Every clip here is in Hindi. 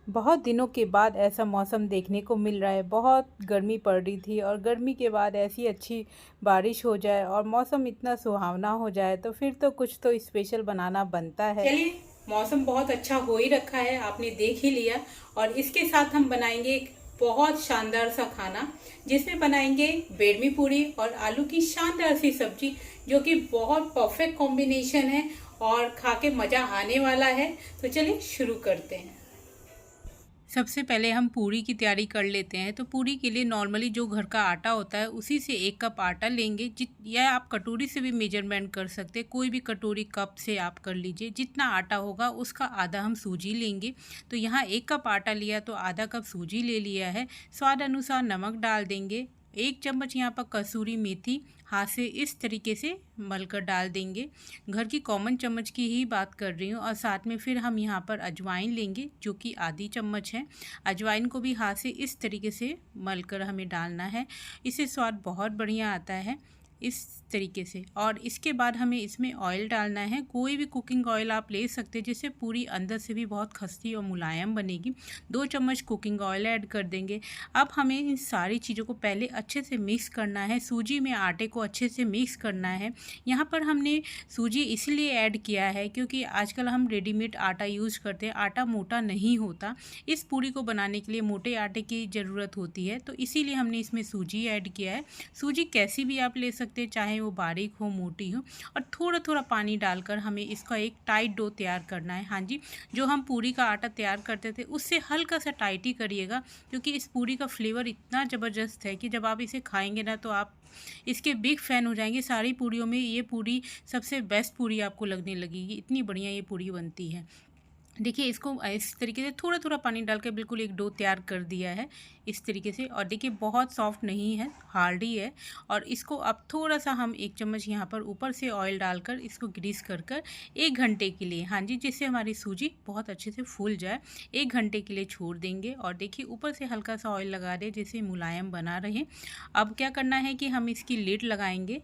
बहुत दिनों के बाद ऐसा मौसम देखने को मिल रहा है। बहुत गर्मी पड़ रही थी और गर्मी के बाद ऐसी अच्छी बारिश हो जाए और मौसम इतना सुहावना हो जाए तो फिर तो कुछ तो स्पेशल बनाना बनता है। चलिए, मौसम बहुत अच्छा हो ही रखा है, आपने देख ही लिया। और इसके साथ हम बनाएंगे एक बहुत शानदार सा खाना, जिसमें बनाएंगे बेडमी पूरी और आलू की शानदार सी सब्जी, जो कि बहुत परफेक्ट कॉम्बिनेशन है और खा के मज़ा आने वाला है। तो चलिए शुरू करते हैं। सबसे पहले हम पूरी की तैयारी कर लेते हैं। तो पूरी के लिए नॉर्मली जो घर का आटा होता है उसी से 1 कप आटा लेंगे। या आप कटोरी से भी मेजरमेंट कर सकते हैं, कोई भी कटोरी कप से आप कर लीजिए। जितना आटा होगा उसका आधा हम सूजी लेंगे। तो यहाँ 1 कप आटा लिया तो आधा कप सूजी ले लिया है। स्वाद अनुसार नमक डाल देंगे। 1 चम्मच यहाँ पर कसूरी मेथी हाथ से इस तरीके से मलकर डाल देंगे। घर की कॉमन चम्मच की ही बात कर रही हूँ। और साथ में फिर हम यहाँ पर अजवाइन लेंगे, जो कि आधी चम्मच है। अजवाइन को भी हाथ से इस तरीके से मलकर हमें डालना है। इससे स्वाद बहुत बढ़िया आता है इस तरीके से। और इसके बाद हमें इसमें ऑयल डालना है। कोई भी कुकिंग ऑयल आप ले सकते हैं, जिससे पूरी अंदर से भी बहुत खस्ती और मुलायम बनेगी। 2 चम्मच कुकिंग ऑयल ऐड कर देंगे। अब हमें इन सारी चीज़ों को पहले अच्छे से मिक्स करना है। सूजी में आटे को अच्छे से मिक्स करना है। यहाँ पर हमने सूजी इसलिए ऐड किया है क्योंकि आजकल हम रेडीमेड आटा यूज़ करते हैं। आटा मोटा नहीं होता, इस पूरी को बनाने के लिए मोटे आटे की ज़रूरत होती है, तो इसीलिए हमने इसमें सूजी ऐड किया है। सूजी कैसी भी आप ले सकते हैं, चाहे वो बारीक हो मोटी हो। और थोड़ा थोड़ा पानी डालकर हमें इसका एक टाइट डो तैयार करना है। हाँ जी, जो हम पूरी का आटा तैयार करते थे उससे हल्का सा टाइट ही करिएगा, क्योंकि इस पूरी का फ्लेवर इतना ज़बरदस्त है कि जब आप इसे खाएंगे ना तो आप इसके बिग फ़ैन हो जाएंगे। सारी पूरियों में ये पूरी सबसे बेस्ट पूरी आपको लगने लगेगी, इतनी बढ़िया ये पूरी बनती है। देखिए, इसको इस तरीके से थोड़ा थोड़ा पानी डाल के बिल्कुल एक डो तैयार कर दिया है इस तरीके से। और देखिए, बहुत सॉफ्ट नहीं है, हार्ड ही है। और इसको अब थोड़ा सा हम 1 चम्मच यहाँ पर ऊपर से ऑयल डालकर इसको ग्रीस कर कर 1 घंटे के लिए, हाँ जी, जिससे हमारी सूजी बहुत अच्छे से फूल जाए, 1 घंटे के लिए छोड़ देंगे। और देखिए, ऊपर से हल्का सा ऑयल लगा दें जिससे मुलायम बना रहे। अब क्या करना है कि हम इसकी लिड लगाएंगे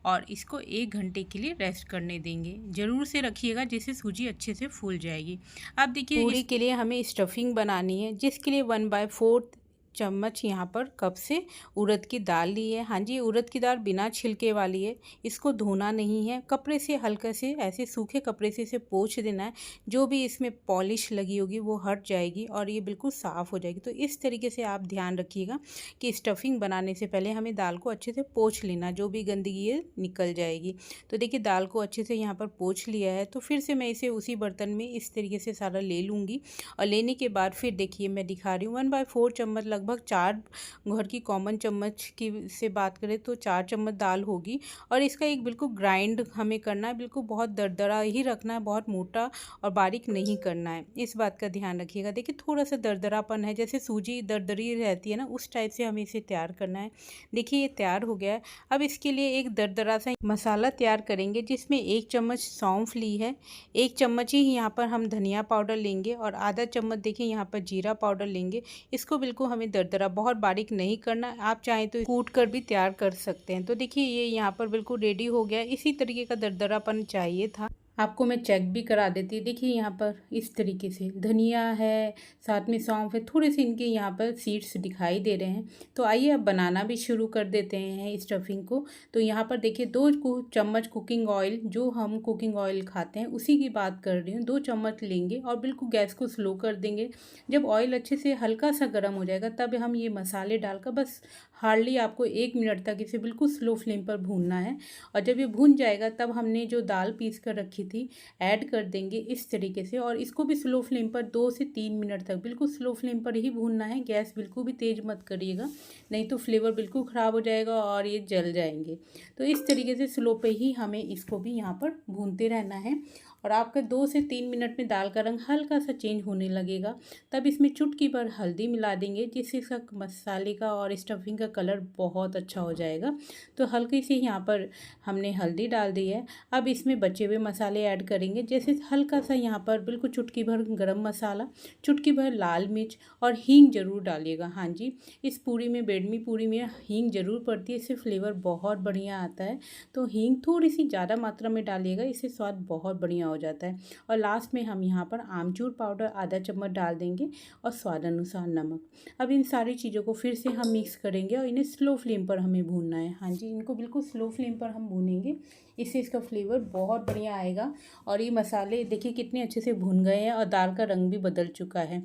और इसको 1 घंटे के लिए रेस्ट करने देंगे। ज़रूर से रखिएगा, जिससे सूजी अच्छे से फूल जाएगी। अब देखिए, पूरी के लिए हमें स्टफिंग बनानी है, जिसके लिए 1/4 चम्मच यहाँ पर कप से उड़द की दाल ली है। हाँ जी, उड़द की दाल बिना छिलके वाली है, इसको धोना नहीं है। कपड़े से हल्के से ऐसे सूखे कपड़े से इसे पोंछ देना है। जो भी इसमें पॉलिश लगी होगी वो हट जाएगी और ये बिल्कुल साफ़ हो जाएगी। तो इस तरीके से आप ध्यान रखिएगा कि स्टफिंग बनाने से पहले हमें दाल को अच्छे से पोंछ लेना, जो भी गंदगी है निकल जाएगी। तो देखिए, दाल को अच्छे से यहाँ पर पोंछ लिया है। तो फिर से मैं इसे उसी बर्तन में इस तरीके से सारा ले लूँगी। और लेने के बाद फिर देखिए, मैं दिखा रही हूँ 1/4 चम्मच, लगभग 4 घर की कॉमन चम्मच की से बात करें तो 4 चम्मच दाल होगी। और इसका एक बिल्कुल ग्राइंड हमें करना है, बिल्कुल बहुत दरदरा ही रखना है, बहुत मोटा और बारीक नहीं करना है। इस बात का ध्यान रखिएगा। देखिए, थोड़ा सा दरदरापन है, जैसे सूजी दरदरी रहती है ना, उस टाइप से हमें इसे तैयार करना है। देखिए, ये तैयार हो गया है। अब इसके लिए एक दरदरा सा मसाला तैयार करेंगे, जिसमें 1 चम्मच सौंफ ली है, 1 चम्मच ही यहाँ पर हम धनिया पाउडर लेंगे और आधा चम्मच देखिए यहाँ पर जीरा पाउडर लेंगे। इसको बिल्कुल हमें दरदरा, बहुत बारीक नहीं करना, आप चाहें तो कूट कर भी तैयार कर सकते हैं। तो देखिए, ये यहाँ पर बिल्कुल रेडी हो गया। इसी तरीके का दरदरापन चाहिए था। आपको मैं चेक भी करा देती। देखिए, यहाँ पर इस तरीके से धनिया है, साथ में सौंफ है, थोड़े से इनके यहाँ पर सीड्स दिखाई दे रहे हैं। तो आइए अब बनाना भी शुरू कर देते हैं स्टफिंग को। तो यहाँ पर देखिए, 2 चम्मच कुकिंग ऑयल, जो हम कुकिंग ऑयल खाते हैं उसी की बात कर रही हूँ, 2 चम्मच लेंगे और बिल्कुल गैस को स्लो कर देंगे। जब ऑयल अच्छे से हल्का सा गर्म हो जाएगा तब हम ये मसाले डालकर बस हार्डली आपको 1 मिनट तक इसे बिल्कुल स्लो फ्लेम पर भूनना है। और जब ये भून जाएगा तब हमने जो दाल पीस कर रखी थी ऐड कर देंगे इस तरीके से। और इसको भी स्लो फ्लेम पर 2 से 3 मिनट तक बिल्कुल स्लो फ्लेम पर ही भूनना है। गैस बिल्कुल भी तेज़ मत करिएगा, नहीं तो फ्लेवर बिल्कुल ख़राब हो जाएगा और ये जल जाएंगे। तो इस तरीके से स्लो पे ही हमें इसको भी यहाँ पर भूनते रहना है। और आपका 2 से 3 मिनट में दाल का रंग हल्का सा चेंज होने लगेगा, तब इसमें चुटकी भर हल्दी मिला देंगे, जिससे इसका मसाले का और स्टफिंग का कलर बहुत अच्छा हो जाएगा। तो हल्की सी यहाँ पर हमने हल्दी डाल दी है। अब इसमें बचे हुए मसाले ऐड करेंगे, जैसे हल्का सा यहाँ पर बिल्कुल चुटकी भर गरम मसाला, चुटकी भर लाल मिर्च और हींग ज़रूर डालिएगा। हाँ जी, इस पूरी में, बेडमी पूरी में हींग ज़रूर पड़ती है, इससे फ्लेवर बहुत बढ़िया आता है। तो हींग थोड़ी सी ज़्यादा मात्रा में डालिएगा, इससे स्वाद बहुत बढ़िया बढ़िया हो जाता है। और लास्ट में हम यहाँ पर आमचूर पाउडर आधा चम्मच डाल देंगे और स्वाद अनुसार नमक। अब इन सारी चीज़ों को फिर से हम मिक्स करेंगे और इन्हें स्लो फ्लेम पर हमें भूनना है। हाँ जी, इनको बिल्कुल स्लो फ्लेम पर हम भूनेंगे, इससे इसका फ्लेवर बहुत बढ़िया आएगा। और ये मसाले देखिए कितने अच्छे से भुन गए हैं और दाल का रंग भी बदल चुका है।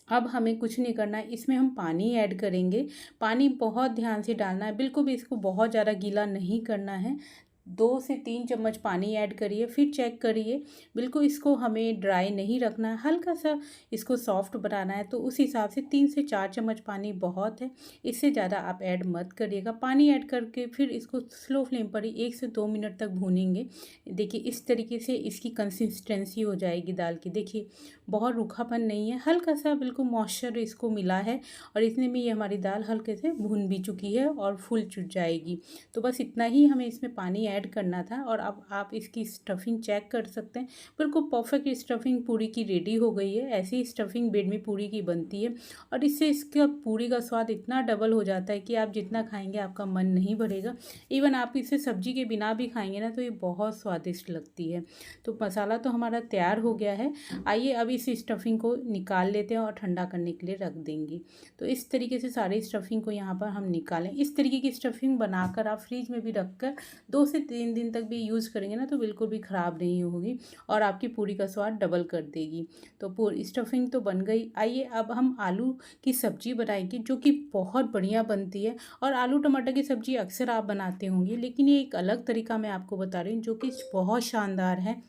अब हमें कुछ नहीं करना है, इसमें हम पानी ऐड करेंगे। पानी बहुत ध्यान से डालना है, बिल्कुल भी इसको बहुत ज़्यादा गीला नहीं करना है। 2 से 3 चम्मच पानी ऐड करिए, फिर चेक करिए। बिल्कुल इसको हमें ड्राई नहीं रखना है, हल्का सा इसको सॉफ्ट बनाना है, तो उस हिसाब से 3 से 4 चम्मच पानी बहुत है, इससे ज़्यादा आप ऐड मत करिएगा। पानी ऐड करके फिर इसको स्लो फ्लेम पर ही 1 से 2 मिनट तक भूनेंगे। देखिए इस तरीके से इसकी कंसिस्टेंसी हो जाएगी दाल की। देखिए बहुत रूखापन नहीं है, हल्का सा बिल्कुल मॉइस्चर इसको मिला है और इतने में ये हमारी दाल हल्के से भुन भी चुकी है और फूल चुट जाएगी। तो बस इतना ही हमें इसमें पानी ऐड करना था। और अब आप इसकी स्टफिंग चेक कर सकते हैं, बिल्कुल परफेक्ट स्टफिंग पूरी की रेडी हो गई है। ऐसी स्टफिंग बेड में पूरी की बनती है और इससे इसका पूरी का स्वाद इतना डबल हो जाता है कि आप जितना खाएंगे आपका मन नहीं भरेगा। इवन आप इसे सब्जी के बिना भी खाएंगे ना तो ये बहुत स्वादिष्ट लगती है। तो मसाला तो हमारा तैयार हो गया है। आइए अब इस स्टफिंग को निकाल लेते हैं और ठंडा करने के लिए रख देंगे। तो इस तरीके से सारे स्टफिंग को यहाँ पर हम निकालें। इस तरीके की स्टफिंग बनाकर आप फ्रिज में भी रखकर 2 से 3 दिन तक भी यूज़ करेंगे ना तो बिल्कुल भी ख़राब नहीं होगी और आपकी पूरी का स्वाद डबल कर देगी। तो पूरी स्टफिंग तो बन गई। आइए अब हम आलू की सब्ज़ी बनाएंगे जो कि बहुत बढ़िया बनती है। और आलू टमाटर की सब्ज़ी अक्सर आप बनाते होंगे, लेकिन ये एक अलग तरीका मैं आपको बता रही हूँ जो कि बहुत शानदार है।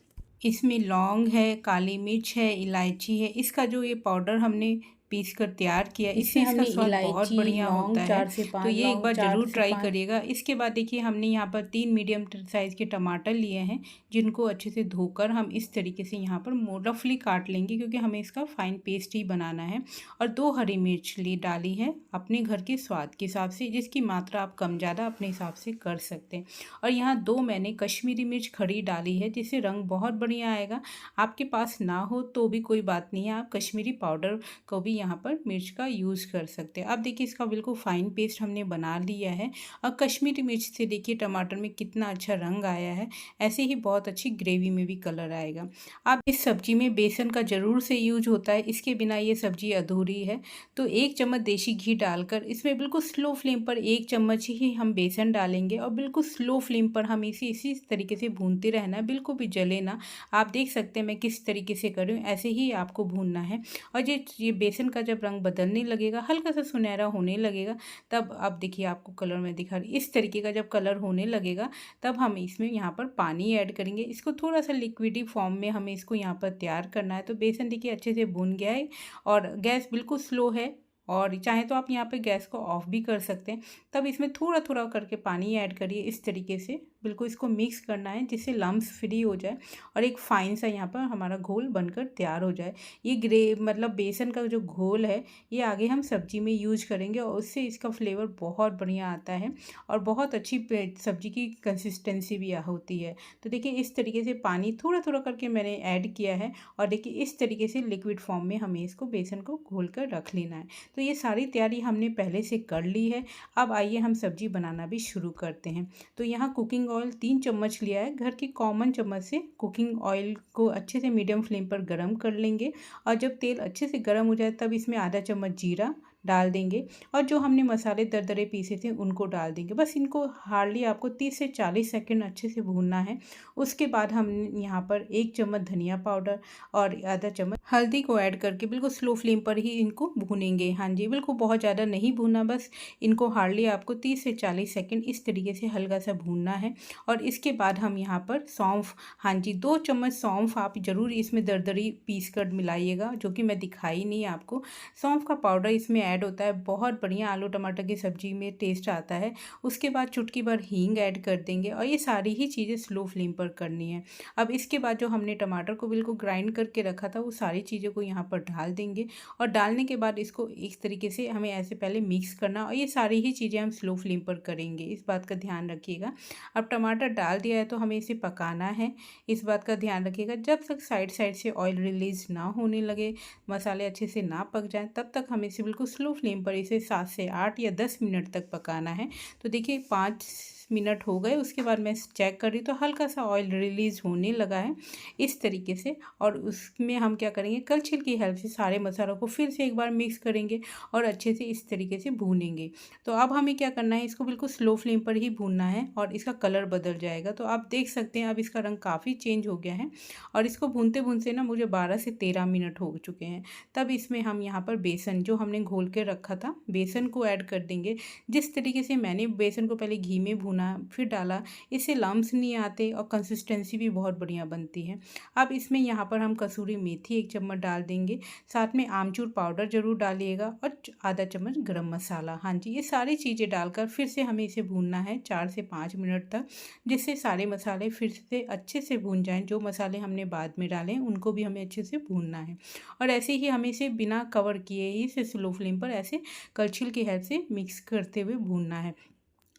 इसमें लौंग है, काली मिर्च है, इलायची है। इसका जो ये पाउडर हमने पीस कर तैयार किया, इससे इसका स्वाद बहुत बढ़िया होता है। तो ये एक बार ज़रूर ट्राई करिएगा। इसके बाद देखिए हमने यहाँ पर 3 मीडियम साइज़ के टमाटर लिए हैं, जिनको अच्छे से धोकर हम इस तरीके से यहाँ पर रफली काट लेंगे क्योंकि हमें इसका फाइन पेस्ट ही बनाना है। और 2 हरी मिर्च डाली है अपने घर के स्वाद के हिसाब से, जिसकी मात्रा आप कम ज़्यादा अपने हिसाब से कर सकते हैं। और यहाँ 2 मैंने कश्मीरी मिर्च खड़ी डाली है, जिससे रंग बहुत बढ़िया आएगा। आपके पास ना हो तो भी कोई बात नहीं है, आप कश्मीरी पाउडर को भी यहाँ पर मिर्च का यूज़ कर सकते हैं। अब देखिए इसका बिल्कुल फाइन पेस्ट हमने बना लिया है। और कश्मीरी मिर्च से देखिए टमाटर में कितना अच्छा रंग आया है, ऐसे ही बहुत अच्छी ग्रेवी में भी कलर आएगा। अब इस सब्जी में बेसन का ज़रूर से यूज होता है, इसके बिना ये सब्जी अधूरी है। तो 1 चम्मच देसी घी डालकर इसमें बिल्कुल स्लो फ्लेम पर 1 चम्मच ही हम बेसन डालेंगे और बिल्कुल स्लो फ्लेम पर हम इसी तरीके से भूनते रहना है, बिल्कुल भी जले ना। आप देख सकते हैं मैं किस तरीके से कर रही हूँ, ऐसे ही आपको भूनना है। और ये बेसन का जब रंग बदलने लगेगा, हल्का सा सुनहरा होने लगेगा, तब अब देखिए आपको कलर में दिखा रही, इस तरीके का जब कलर होने लगेगा तब हम इसमें यहाँ पर पानी ऐड करेंगे। इसको थोड़ा सा लिक्विडी फॉर्म में हमें इसको यहाँ पर तैयार करना है। तो बेसन देखिए अच्छे से भुन गया है और गैस बिल्कुल स्लो है, और चाहे तो आप यहाँ पे गैस को ऑफ भी कर सकते हैं। तब इसमें थोड़ा थोड़ा करके पानी ऐड करिए, इस तरीके से बिल्कुल इसको मिक्स करना है जिससे लम्स फ्री हो जाए और एक फाइन सा यहाँ पर हमारा घोल बनकर तैयार हो जाए। ये मतलब बेसन का जो घोल है ये आगे हम सब्जी में यूज करेंगे और उससे इसका फ्लेवर बहुत बढ़िया आता है और बहुत अच्छी सब्जी की कंसिस्टेंसी भी होती है। तो देखिए इस तरीके से पानी थोड़ा थोड़ा करके मैंने ऐड किया है और देखिए इस तरीके से लिक्विड फॉर्म में हमें इसको बेसन को घोल कर रख लेना है। तो ये सारी तैयारी हमने पहले से कर ली है। अब आइए हम सब्जी बनाना भी शुरू करते हैं। तो यहाँ कुकिंग ऑयल 3 चम्मच लिया है, घर की कॉमन चम्मच से कुकिंग ऑयल को अच्छे से मीडियम फ्लेम पर गर्म कर लेंगे। और जब तेल अच्छे से गर्म हो जाए तब इसमें आधा चम्मच जीरा डाल देंगे और जो हमने मसाले दरदरे पीसे थे उनको डाल देंगे। बस इनको हार्डली आपको 30 से 40 सेकंड अच्छे से भूनना है। उसके बाद हम यहाँ पर 1 चम्मच धनिया पाउडर और आधा चम्मच हल्दी को ऐड करके बिल्कुल स्लो फ्लेम पर ही इनको भूनेंगे। हाँ जी, बिल्कुल बहुत ज़्यादा नहीं भूनना, बस इनको हार्डली आपको 30 से 40 सेकंड इस तरीके से हल्का सा भूनना है। और इसके बाद हम यहाँ पर सौंफ, हाँ जी 2 चम्मच सौंफ आप ज़रूर इसमें दरदरी पीस कर मिलाइएगा, जो कि मैं दिखाई नहीं आपको। सौंफ का पाउडर इसमें ऐड होता है, बहुत बढ़िया आलू टमाटर की सब्जी में टेस्ट आता है। उसके बाद चुटकी भर हींग ऐड कर देंगे और ये सारी ही चीज़ें स्लो फ्लेम पर करनी है। अब इसके बाद जो हमने टमाटर को बिल्कुल ग्राइंड करके रखा था वो सारी चीज़ों को यहाँ पर डाल देंगे और डालने के बाद इसको इस तरीके से हमें ऐसे पहले मिक्स करना और ये सारी ही चीज़ें हम स्लो फ्लेम पर करेंगे, इस बात का ध्यान रखिएगा। अब टमाटर डाल दिया है तो हमें इसे पकाना है, इस बात का ध्यान रखिएगा। जब तक साइड से ऑयल रिलीज ना होने लगे, मसाले अच्छे से ना पक जाएं, तब तक हमें इसे बिल्कुल स्लो फ्लेम पर इसे 7 से 8 या 10 मिनट तक पकाना है। तो देखिए 5 मिनट हो गए। उसके बाद मैं चेक कर रही तो हल्का सा ऑयल रिलीज़ होने लगा है इस तरीके से। और उसमें हम क्या करेंगे, कलछिल की हेल्प से सारे मसालों को फिर से एक बार मिक्स करेंगे और अच्छे से इस तरीके से भूनेंगे। तो अब हमें क्या करना है, इसको बिल्कुल स्लो फ्लेम पर ही भूनना है और इसका कलर बदल जाएगा। तो आप देख सकते हैं अब इसका रंग काफ़ी चेंज हो गया है और इसको भूनते भूनते ना मुझे 12 से 13 मिनट हो चुके हैं। तब इसमें हम यहाँ पर बेसन जो हमने घोल के रखा था, बेसन को ऐड कर देंगे। जिस तरीके से मैंने बेसन को पहले घी में भूना फिर डाला, इससे लम्स नहीं आते और कंसिस्टेंसी भी बहुत बढ़िया बनती है। अब इसमें यहाँ पर हम कसूरी मेथी 1 चम्मच डाल देंगे, साथ में आमचूर पाउडर ज़रूर डालिएगा और आधा चम्मच गरम मसाला। हाँ जी, ये सारी चीज़ें डालकर फिर से हमें इसे भूनना है 4 से 5 मिनट तक, जिससे सारे मसाले फिर से अच्छे से भून जाएं। जो मसाले हमने बाद में डाले हैं उनको भी हमें अच्छे से भूनना है और ऐसे ही हमें इसे बिना कवर किए ही इसे स्लो फ्लेम पर ऐसे कलछिल की हेल्प से मिक्स करते हुए भूनना है।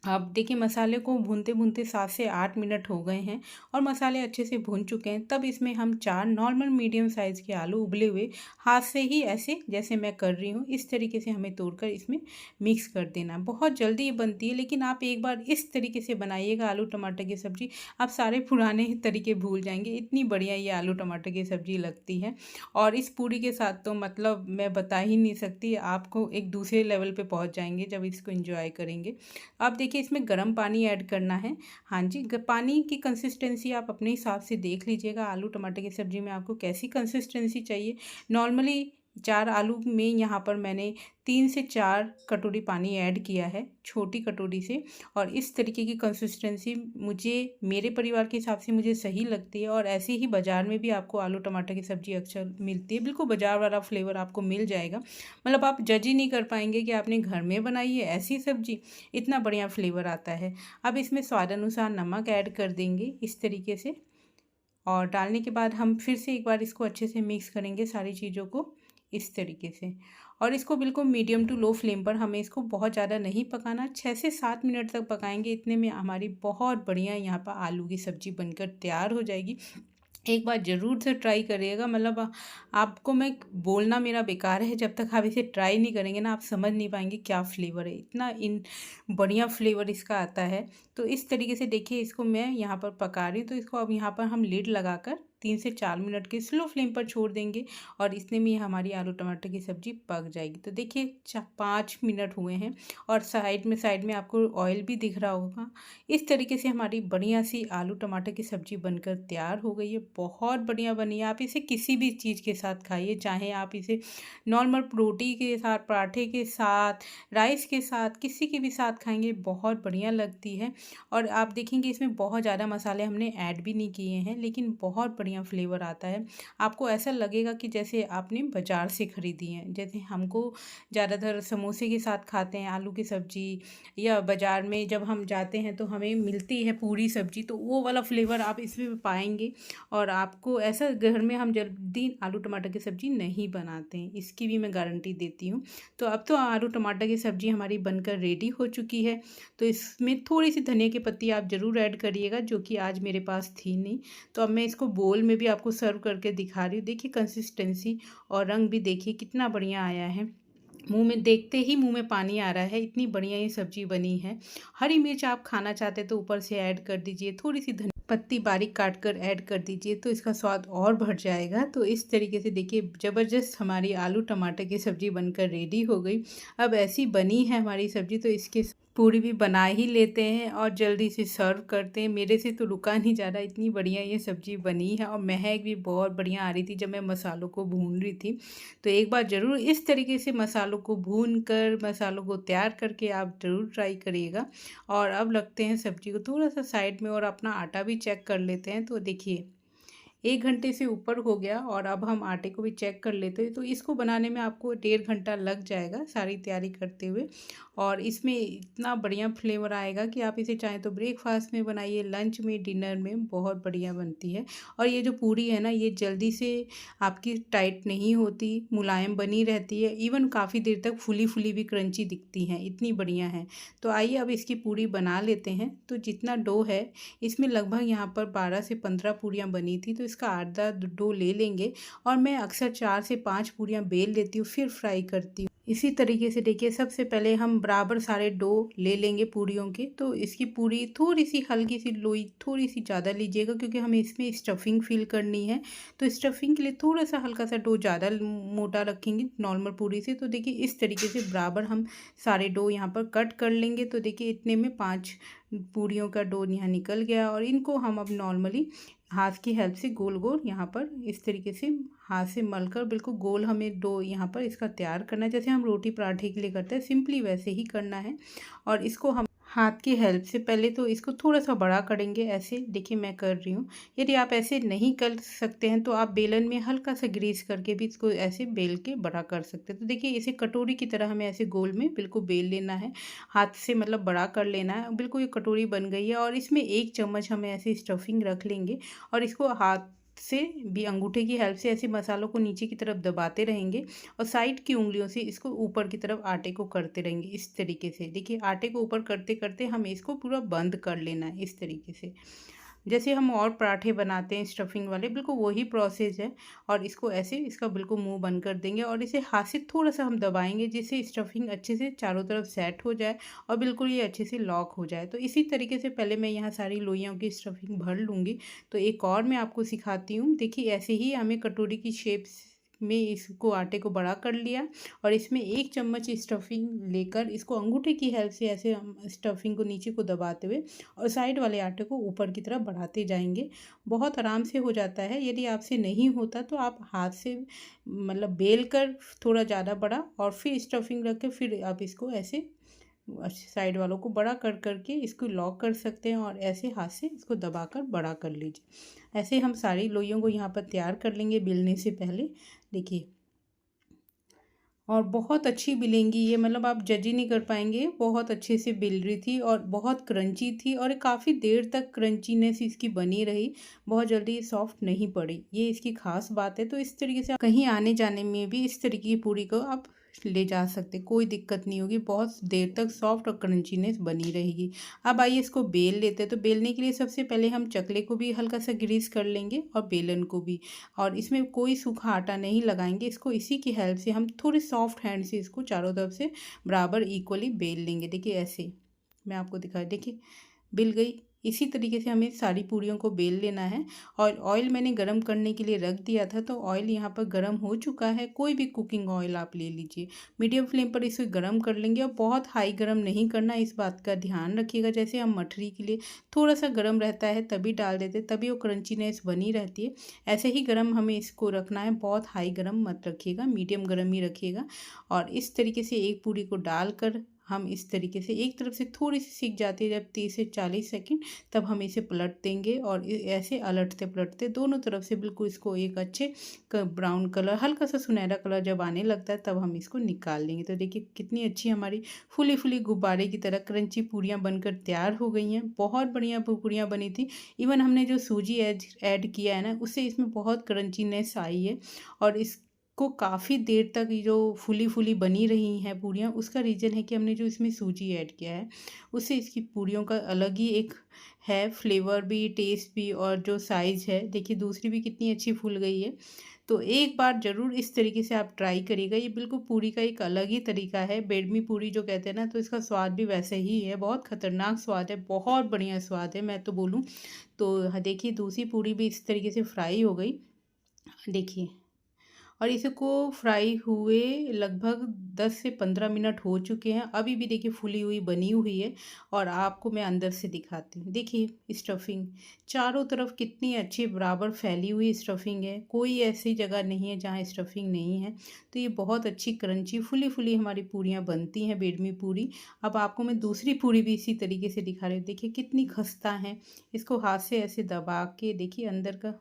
अब देखिए मसाले को भूनते भूनते 7 से 8 मिनट हो गए हैं और मसाले अच्छे से भून चुके हैं। तब इसमें हम 4 नॉर्मल मीडियम साइज़ के आलू उबले हुए हाथ से ही ऐसे जैसे मैं कर रही हूँ इस तरीके से हमें तोड़कर इसमें मिक्स कर देना है। बहुत जल्दी ये बनती है, लेकिन आप एक बार इस तरीके से बनाइएगा आलू टमाटर की सब्ज़ी, आप सारे पुराने ही तरीके भूल जाएंगे। इतनी बढ़िया ये आलू टमाटर की सब्ज़ी लगती है और इस पूरी के साथ तो मतलब मैं बता ही नहीं सकती, आपको एक दूसरे लेवल पे पहुंच जाएंगे जब इसको एंजॉय करेंगे। अब देखिए इसमें गर्म पानी ऐड करना है। हाँ जी, पानी की कंसिस्टेंसी आप अपने हिसाब से देख लीजिएगा आलू टमाटर की सब्ज़ी में आपको कैसी कंसिस्टेंसी चाहिए। नॉर्मली 4 आलू में यहाँ पर मैंने 3 से 4 कटोरी पानी ऐड किया है छोटी कटोरी से, और इस तरीके की कंसिस्टेंसी मुझे मेरे परिवार के हिसाब से मुझे सही लगती है। और ऐसे ही बाज़ार में भी आपको आलू टमाटर की सब्ज़ी अक्सर मिलती है, बिल्कुल बाज़ार वाला फ्लेवर आपको मिल जाएगा। मतलब आप जज ही नहीं कर पाएंगे कि आपने घर में बनाई है ऐसी सब्ज़ी, इतना बढ़िया फ्लेवर आता है। अब इसमें स्वाद अनुसार नमक ऐड कर देंगे इस तरीके से, और डालने के बाद हम फिर से एक बार इसको अच्छे से मिक्स करेंगे सारी चीज़ों को इस तरीके से। और इसको बिल्कुल मीडियम टू लो फ्लेम पर हमें इसको बहुत ज़्यादा नहीं पकाना, 6 से 7 मिनट तक पकाएंगे। इतने में हमारी बहुत बढ़िया यहाँ पर आलू की सब्ज़ी बनकर तैयार हो जाएगी। एक बार ज़रूर से ट्राई करिएगा। मतलब आपको मैं बोलना मेरा बेकार है, जब तक आप इसे ट्राई नहीं करेंगे ना आप समझ नहीं पाएंगे क्या फ्लेवर है। इतना इन बढ़िया फ्लेवर इसका आता है। तो इस तरीके से देखिए इसको मैं यहाँ पर पका रही हूँ। तो इसको अब यहाँ पर हम लिड लगाकर 3 से 4 मिनट के स्लो फ्लेम पर छोड़ देंगे और इतने में हमारी आलू टमाटर की सब्ज़ी पक जाएगी। तो देखिए 5 मिनट हुए हैं और साइड में आपको ऑयल भी दिख रहा होगा। इस तरीके से हमारी बढ़िया सी आलू टमाटर की सब्ज़ी बनकर तैयार हो गई है। बहुत बढ़िया बनी है। आप इसे किसी भी चीज़ के साथ खाइए, चाहे आप इसे नॉर्मल रोटी के साथ, पराठे के साथ, राइस के साथ, किसी के भी साथ खाएंगे बहुत बढ़िया लगती है। और आप देखेंगे इसमें बहुत ज़्यादा मसाले हमने ऐड भी नहीं किए हैं, लेकिन बहुत बढ़िया फ्लेवर आता है। आपको ऐसा लगेगा कि जैसे आपने बाज़ार से ख़रीदी है। जैसे हमको ज़्यादातर समोसे के साथ खाते हैं आलू की सब्ज़ी, या बाज़ार में जब हम जाते हैं तो हमें मिलती है पूरी सब्ज़ी, तो वो वाला फ्लेवर आप इसमें पाएंगे। और आपको ऐसा घर में हम जल्दी आलू टमाटर की सब्ज़ी नहीं बनाते हैं, इसकी भी मैं गारंटी देती हूँ। तो अब तो आलू टमाटर की सब्ज़ी हमारी बनकर रेडी हो चुकी है। तो इसमें थोड़ी सी धनिया की पत्ती आप ज़रूर ऐड करिएगा, जो कि आज मेरे पास थी नहीं। तो अब मैं इसको बोल में भी आपको सर्व करके दिखा रही हूँ। देखिए कंसिस्टेंसी और रंग भी देखिए कितना बढ़िया आया है। मुंह में देखते ही मुंह में पानी आ रहा है, इतनी बढ़िया ये सब्ज़ी बनी है। हरी मिर्च आप खाना चाहते तो ऊपर से ऐड कर दीजिए, थोड़ी सी धनिया पत्ती बारीक काट कर ऐड कर दीजिए तो इसका स्वाद और बढ़ जाएगा। तो इस तरीके से देखिए ज़बरदस्त हमारी आलू टमाटर की सब्ज़ी बनकर रेडी हो गई। अब ऐसी बनी है हमारी सब्ज़ी तो इसके पूरी भी बना ही लेते हैं और जल्दी से सर्व करते हैं। मेरे से तो रुका नहीं जा रहा, इतनी बढ़िया ये सब्ज़ी बनी है और महक भी बहुत बढ़िया आ रही थी जब मैं मसालों को भून रही थी। तो एक बार ज़रूर इस तरीके से मसालों को भून कर, मसालों को तैयार करके आप ज़रूर ट्राई करिएगा। और अब लगते हैं सब्ज़ी को थोड़ा सा साइड में और अपना आटा भी चेक कर लेते हैं। तो देखिए 1 घंटे से ऊपर हो गया और अब हम आटे को भी चेक कर लेते हैं। तो इसको बनाने में आपको 1.5 घंटा लग जाएगा सारी तैयारी करते हुए। और इसमें इतना बढ़िया फ्लेवर आएगा कि आप इसे चाहें तो ब्रेकफास्ट में बनाइए, लंच में, डिनर में बहुत बढ़िया बनती है। और ये जो पूरी है ना, ये जल्दी से आपकी टाइट नहीं होती, मुलायम बनी रहती है। इवन काफ़ी देर तक फूली फूली भी क्रंची दिखती हैं, इतनी बढ़िया है। तो आइए अब इसकी पूरी बना लेते हैं। तो जितना डो है इसमें लगभग यहाँ पर 12 से 15 पूरियाँ बनी थी, तो इसका आधा डो ले लेंगे। और मैं अक्सर 4 से 5 पूरियाँ बेल लेती हूँ फिर फ्राई करती हूँ। इसी तरीके से देखिए सबसे पहले हम बराबर सारे डो ले लेंगे पूरियों के। तो इसकी पूरी थोड़ी सी हल्की सी लोई थोड़ी सी ज़्यादा लीजिएगा, क्योंकि हमें इसमें स्टफिंग फिल करनी है। तो स्टफिंग के लिए थोड़ा सा हल्का सा डो ज़्यादा मोटा रखेंगे नॉर्मल पूरी से। तो देखिए इस तरीके से बराबर हम सारे डो यहाँ पर कट कर लेंगे। तो देखिए इतने में 5 पूरियों का डो यहाँ निकल गया, और इनको हम अब नॉर्मली हाथ की हेल्प से गोल गोल यहाँ पर इस तरीके से हाथ से मलकर बिल्कुल गोल हमें डो यहाँ पर इसका तैयार करना है, जैसे हम रोटी पराठे के लिए करते हैं, सिंपली वैसे ही करना है। और इसको हम हाथ की हेल्प से पहले तो इसको थोड़ा सा बड़ा करेंगे, ऐसे देखिए मैं कर रही हूँ। यदि आप ऐसे नहीं कर सकते हैं तो आप बेलन में हल्का सा ग्रीस करके भी इसको ऐसे बेल के बड़ा कर सकते हैं। तो देखिए इसे कटोरी की तरह हमें ऐसे गोल में बिल्कुल बेल लेना है, हाथ से मतलब बड़ा कर लेना है। बिल्कुल ये कटोरी बन गई है, और इसमें 1 चम्मच हमें ऐसे स्टफिंग रख लेंगे, और इसको हाथ से भी अंगूठे की हेल्प से ऐसे मसालों को नीचे की तरफ दबाते रहेंगे, और साइड की उंगलियों से इसको ऊपर की तरफ आटे को करते रहेंगे इस तरीके से। देखिए आटे को ऊपर करते करते हमें इसको पूरा बंद कर लेना है इस तरीके से, जैसे हम और पराठे बनाते हैं स्टफिंग वाले, बिल्कुल वही प्रोसेस है। और इसको ऐसे इसका बिल्कुल मुंह बंद कर देंगे, और इसे हाथ से थोड़ा सा हम दबाएंगे, जिससे स्टफिंग अच्छे से चारों तरफ सेट हो जाए और बिल्कुल ये अच्छे से लॉक हो जाए। तो इसी तरीके से पहले मैं यहाँ सारी लोइयों की स्टफिंग भर लूँगी। तो एक और मैं आपको सिखाती हूँ। देखिए ऐसे ही हमें कटोरी की शेप में इसको आटे को बड़ा कर लिया, और इसमें 1 चम्मच स्टफिंग लेकर इसको अंगूठे की हेल्प से ऐसे हम स्टफिंग को नीचे को दबाते हुए और साइड वाले आटे को ऊपर की तरफ बढ़ाते जाएंगे। बहुत आराम से हो जाता है। यदि आपसे नहीं होता तो आप हाथ से मतलब बेल कर थोड़ा ज़्यादा बड़ा, और फिर स्टफिंग रख के फिर आप इसको ऐसे साइड वालों को बड़ा कर करके इसको लॉक कर सकते हैं, और ऐसे हाथ से इसको दबाकर बड़ा कर लीजिए। ऐसे हम सारी लोइयों को यहाँ पर तैयार कर लेंगे बेलने से पहले। देखिए और बहुत अच्छी बिलेंगी ये, मतलब आप जज ही नहीं कर पाएंगे, बहुत अच्छे से बिल रही थी और बहुत क्रंची थी, और काफ़ी देर तक क्रंचीनेस इसकी बनी रही, बहुत जल्दी ये सॉफ्ट नहीं पड़ी। ये इसकी खास बात है। तो इस तरीके से कहीं आने जाने में भी इस तरीके की पूरी को आप ले जा सकते, कोई दिक्कत नहीं होगी, बहुत देर तक सॉफ्ट और क्रंचीनेस बनी रहेगी। अब आइए इसको बेल लेते हैं। तो बेलने के लिए सबसे पहले हम चकले को भी हल्का सा ग्रीस कर लेंगे, और बेलन को भी, और इसमें कोई सूखा आटा नहीं लगाएंगे। इसको इसी की हेल्प से हम थोड़े सॉफ्ट हैंड से इसको चारों तरफ से बराबर इक्वली बेल लेंगे। देखिए ऐसे मैं आपको दिखा, देखिए बिल गई। इसी तरीके से हमें सारी पूरियों को बेल लेना है। और ऑयल मैंने गरम करने के लिए रख दिया था, तो ऑयल यहाँ पर गरम हो चुका है। कोई भी कुकिंग ऑयल आप ले लीजिए, मीडियम फ्लेम पर इसे गरम कर लेंगे, और बहुत हाई गरम नहीं करना, इस बात का ध्यान रखिएगा। जैसे हम मठरी के लिए थोड़ा सा गरम रहता है तभी डाल देते, तभी वो क्रंचीनेस बनी रहती है। ऐसे ही गरम हमें इसको रखना है, बहुत हाई गरम मत रखिएगा, मीडियम गरम ही रखिएगा। और इस तरीके से एक पूरी को डालकर हम इस तरीके से एक तरफ से थोड़ी सी सीख जाती है, जब 30 से 40 सेकंड, तब हम इसे पलट देंगे, और ऐसे अलटते पलटते दोनों तरफ से बिल्कुल इसको एक अच्छे ब्राउन कलर, हल्का सा सुनहरा कलर जब आने लगता है तब हम इसको निकाल लेंगे। तो देखिए कितनी अच्छी हमारी फूली फूली गुब्बारे की तरह क्रंची पूरियाँ बनकर तैयार हो गई हैं। बहुत बढ़िया पूरियाँ बनी थी। इवन हमने जो सूजी ऐड किया है ना, उससे इसमें बहुत क्रंचीनेस आई है, और इस को काफ़ी देर तक ये जो फूली फूली बनी रही हैं पूरियाँ, उसका रीज़न है कि हमने जो इसमें सूजी ऐड किया है, उससे इसकी पूरियों का अलग ही एक है फ्लेवर भी, टेस्ट भी, और जो साइज़ है देखिए दूसरी भी कितनी अच्छी फूल गई है। तो एक बार ज़रूर इस तरीके से आप ट्राई करिएगा। ये बिल्कुल पूरी का एक अलग ही तरीका है, बेडमी पूरी जो कहते हैं ना, तो इसका स्वाद भी वैसे ही है, बहुत ख़तरनाक स्वाद है, बहुत बढ़िया स्वाद है मैं तो बोलूँ। तो देखिए दूसरी पूरी भी इस तरीके से फ्राई हो गई, देखिए। और इसको फ्राई हुए लगभग 10 से 15 मिनट हो चुके हैं, अभी भी देखिए फूली हुई बनी हुई है। और आपको मैं अंदर से दिखाती हूँ। देखिए स्टफिंग चारों तरफ कितनी अच्छी बराबर फैली हुई स्टफिंग है, कोई ऐसी जगह नहीं है जहाँ स्टफिंग नहीं है। तो ये बहुत अच्छी क्रंची फूली फूली हमारी पूरियाँ बनती हैं, बेडमी पूरी। अब आपको मैं दूसरी पूरी भी इसी तरीके से दिखा रही हूँ। देखिए कितनी खस्ता है, इसको हाथ से ऐसे दबा के देखिए अंदर का,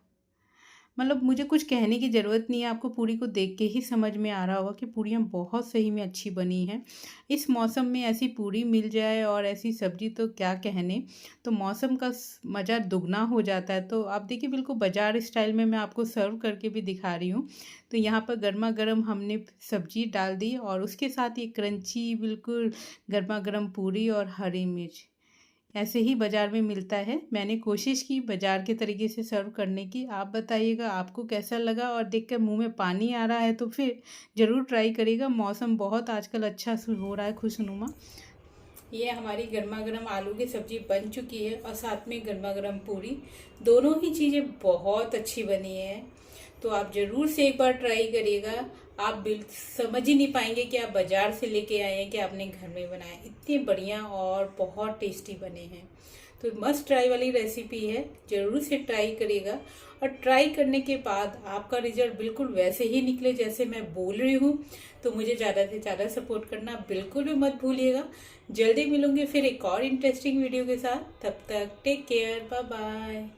मतलब मुझे कुछ कहने की ज़रूरत नहीं है, आपको पूरी को देख के ही समझ में आ रहा होगा कि पूरियाँ बहुत सही में अच्छी बनी हैं। इस मौसम में ऐसी पूरी मिल जाए और ऐसी सब्ज़ी तो क्या कहने, तो मौसम का मज़ा दुगना हो जाता है। तो आप देखिए बिल्कुल बाज़ार स्टाइल में मैं आपको सर्व करके भी दिखा रही हूँ। तो यहाँ पर गर्मा गर्म हमने सब्ज़ी डाल दी, और उसके साथ ये क्रंची बिल्कुल गर्मा गर्म पूरी और हरी मिर्च, ऐसे ही बाज़ार में मिलता है। मैंने कोशिश की बाज़ार के तरीके से सर्व करने की। आप बताइएगा आपको कैसा लगा, और देखकर मुँह में पानी आ रहा है तो फिर ज़रूर ट्राई करिएगा। मौसम बहुत आजकल अच्छा हो रहा है, खुशनुमा। ये हमारी गर्मा गर्म आलू की सब्ज़ी बन चुकी है और साथ में गर्मा गर्म पूरी। दोनों ही चीज़ें बहुत अच्छी बनी है, तो आप ज़रूर से एक बार ट्राई करिएगा। आप समझ ही नहीं पाएंगे कि आप बाज़ार से लेके आए हैं कि आपने घर में बनाया। इतने बढ़िया और बहुत टेस्टी बने हैं। तो मस्ट ट्राई वाली रेसिपी है, ज़रूर से ट्राई करिएगा। और ट्राई करने के बाद आपका रिजल्ट बिल्कुल वैसे ही निकले जैसे मैं बोल रही हूँ, तो मुझे ज़्यादा से ज़्यादा सपोर्ट करना बिल्कुल भी मत भूलिएगा। जल्दी मिलूंगी फिर एक और इंटरेस्टिंग वीडियो के साथ। तब तक टेक केयर, बाय बाय।